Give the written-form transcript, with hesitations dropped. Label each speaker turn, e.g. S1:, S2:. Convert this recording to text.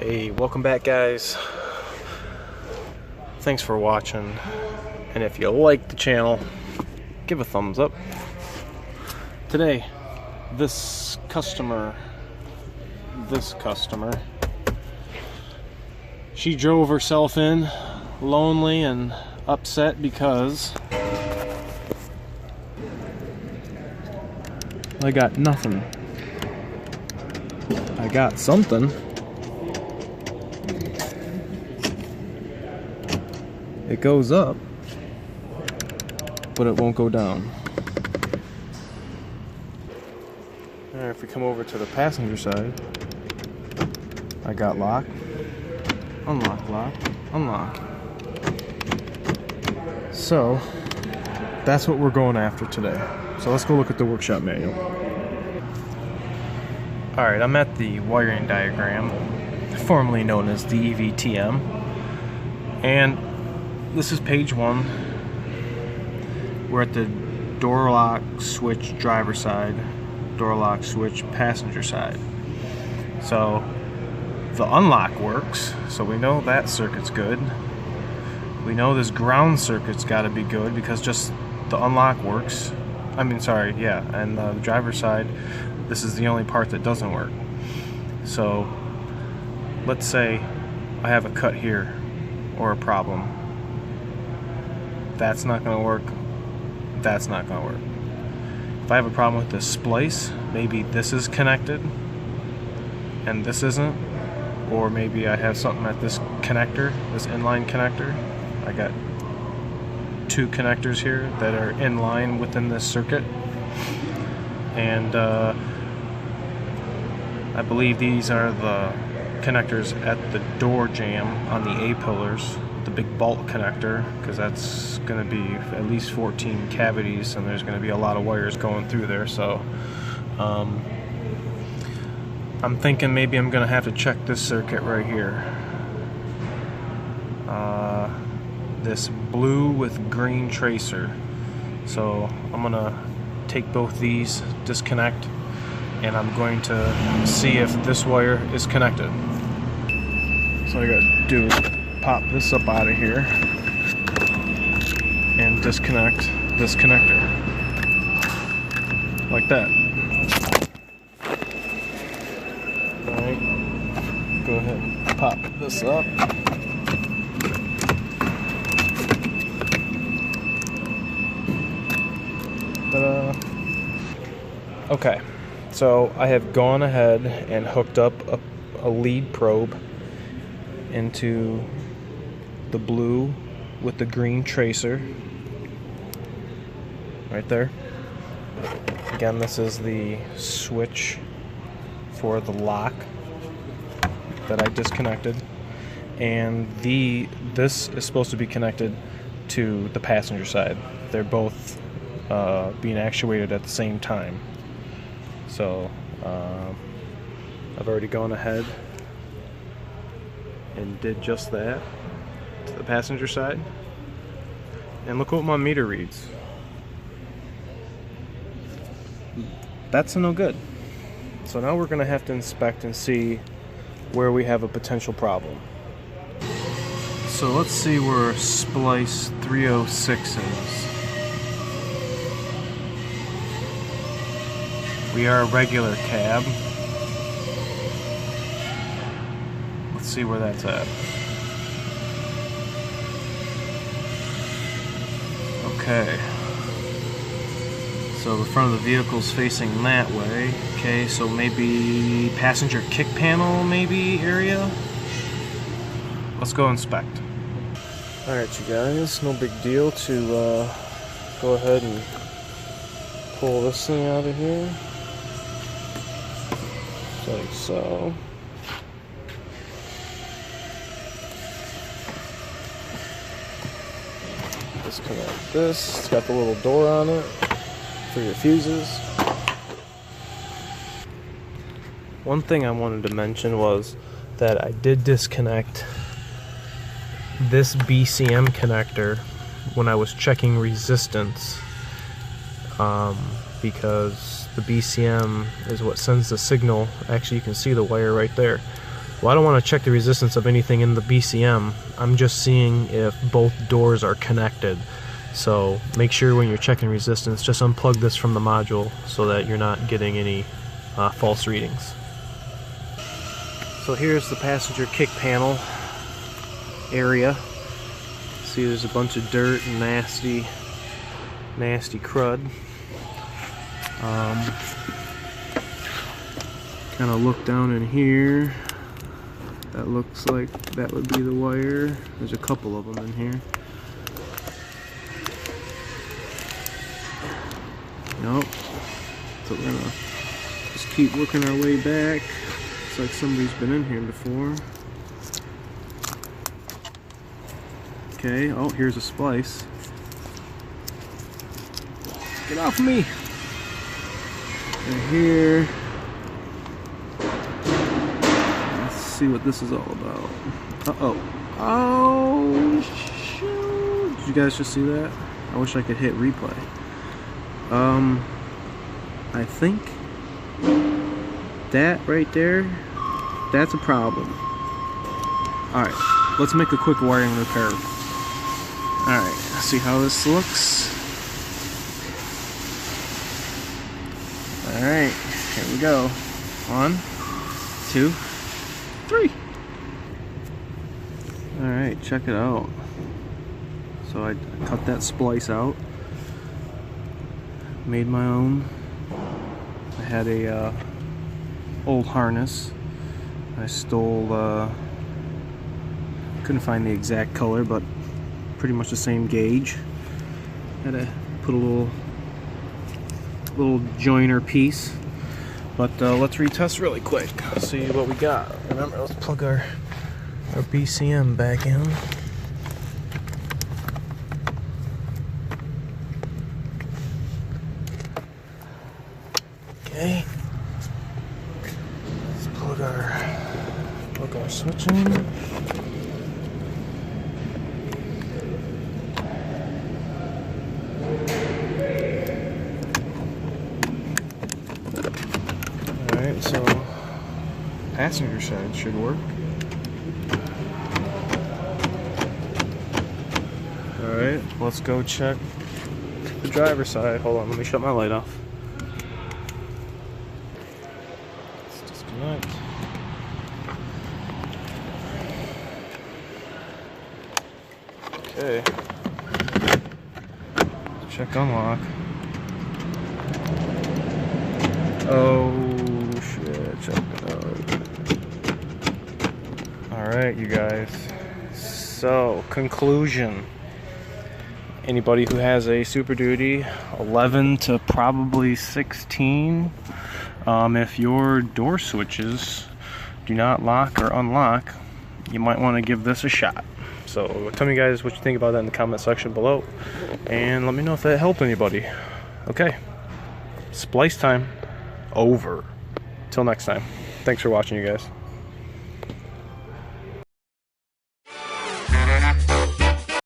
S1: Hey, welcome back guys. Thanks for watching, and if you like the channel, give a thumbs up. Today, this customer, she drove herself in lonely and upset because I got nothing. I got something. It goes up, but it won't go down. Alright, if we come over to the passenger side, I got lock, unlock, lock, unlock. So, that's what we're going after today. So let's go look at the workshop manual. Alright, I'm at the wiring diagram, formerly known as the EVTM, and this is page 1. We're at the door lock switch driver side, door lock switch passenger side. So the unlock works, so we know that circuit's good. We know this ground circuit's got to be good because just the unlock works. And the driver's side, this is the only part that doesn't work. So let's say I have a cut here or a problem. That's not going to work. That's not going to work. If I have a problem with this splice, maybe this is connected and this isn't. Or maybe I have something at this connector, this inline connector. I got 2 connectors here that are in line within this circuit. And I believe these are the connectors at the door jamb on the A-pillars. The big bolt connector, because that's going to be at least 14 cavities and there's going to be a lot of wires going through there. So I'm thinking maybe I'm going to have to check this circuit right here, this blue with green tracer. So I'm going to take both these, disconnect, and I'm going to see if this wire is connected. So I got to do pop this up out of here and disconnect this connector like that. Alright, go ahead and pop this up. Ta-da. Okay, so I have gone ahead and hooked up a lead probe into the blue with the green tracer right there. Again, this is the switch for the lock that I disconnected, and this is supposed to be connected to the passenger side. They're both being actuated at the same time. So I've already gone ahead and did just that to the passenger side, and look what my meter reads. That's no good. So now we're gonna have to inspect and see where we have a potential problem. So let's see where splice 306 is. We are a regular cab. Let's see where that's at. Okay, so the front of the vehicle's facing that way. Okay, so maybe passenger kick panel maybe area. Let's go inspect. Alright you guys, no big deal to go ahead and pull this thing out of here. Like so. Disconnect this. It's got the little door on it for your fuses. One thing I wanted to mention was that I did disconnect this BCM connector when I was checking resistance, because the BCM is what sends the signal. Actually, you can see the wire right there. Well, I don't want to check the resistance of anything in the BCM. I'm just seeing if both doors are connected. So make sure when you're checking resistance, just unplug this from the module so that you're not getting any false readings. So here's the passenger kick panel area. See, there's a bunch of dirt and nasty crud. Kind of look down in here. That looks like that would be the wire. There's a couple of them in here. Nope. So we're gonna just keep working our way back. Looks like somebody's been in here before. Okay, oh, here's a splice. Get off of me! And here, let's see what this is all about. Uh-oh. Oh, shoot! Did you guys just see that? I wish I could hit replay. I think that right there, that's a problem. Alright, let's make a quick wiring repair. Alright, see how this looks. Alright, here we go. 1, 2, 3. Alright, check it out. So I cut that splice out. Made my own. I had a old harness. I stole, couldn't find the exact color, but pretty much the same gauge. Had to put a little joiner piece. But let's retest really quick. See what we got. Remember, let's plug our BCM back in. Okay. Let's plug our switch in. Alright, so passenger side should work. Alright, let's go check the driver's side. Hold on, let me shut my light off. Let's disconnect. Okay. Check unlock. Oh shit, check it out. Alright, you guys. So, conclusion. Anybody who has a Super Duty 11 to probably 16, if your door switches do not lock or unlock, you might want to give this a shot. So tell me guys what you think about that in the comment section below, and let me know if that helped anybody. Okay, splice time over. Till next time. Thanks for watching, you guys.